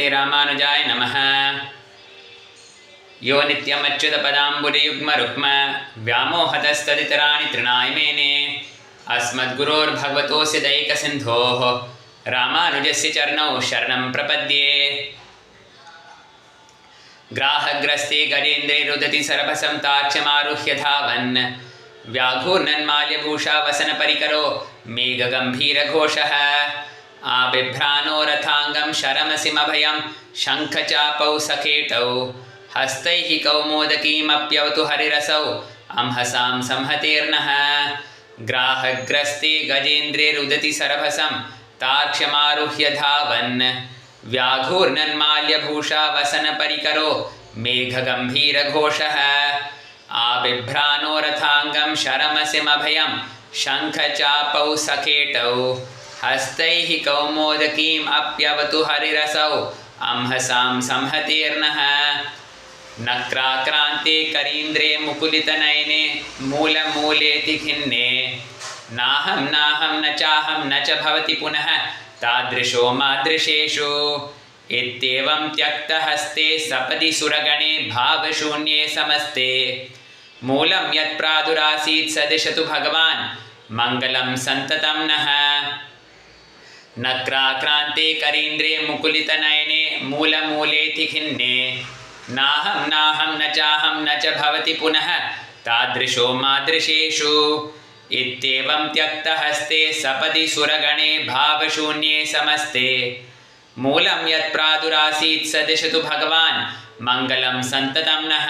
रामानुजाय नमः। यो नित्यमच्युतपदाम्बुजयुग्मरुक्म व्यामोहतस्तदितराणि तृणाय मेने अस्मद्गुरोर्भगवतोऽस्य दैकसिन्धोः रामानुजस्य चरणौ शरणं प्रपद्ये। ग्राहग्रस्ते गजेन्द्रे रुदति सरभसं तार्क्ष्यमारुह्य धावन् व्याघूर्णन्माल्यभूषा वसनपरिकरो मेघगम्भीरघोषः आबिभ्राणो रथाङ्गं शरमसिमभयं शङ्खचापौ सखेटौ हस्तैः कौमोदकीमप्यवतु हरिरसौ अंहसां संहतेर्नः। ग्राहग्रस्ते गजेन्द्रे रुदति सरभसं तार्क्ष्यमारुह्य धावन् व्याघूर्णन्माल्यभूषा वसनपरिकरो मेघगम्भीरघोषः आबिभ्राणो रथाङ्गं शरमसिमभयं शङ्खचापौ सखेटौ हस्तैः कौमोदकीम् अप्यवतु हरिरसौ अंहसां संहतेर्नः। नक्राक्रान्ते करीन्द्रे मुकुलितनयने मूलमूलेति खिन्ने नाहं न चाहं न च भवति पुनः तादृशो मादृशेषु इत्येवं त्यक्तहस्ते सपदि सुरगणे भावशून्ये समस्ते मूलं यत्प्रादुरासीत् सदिशतु भगवान् मङ्गलं सन्ततं नः। नक्राक्रान्ते करीन्द्रे मुकुलितनयने मूलमूलेति खिन्ने नाहं न चाहं न च भवति पुनः तादृशो मादृशेषु इत्येवं त्यक्तहस्ते सपदि सुरगणे भावशून्ये समस्ते मूलं यत्प्रादुरासीत् सदिशतु भगवान् मङ्गलं सन्ततं नः।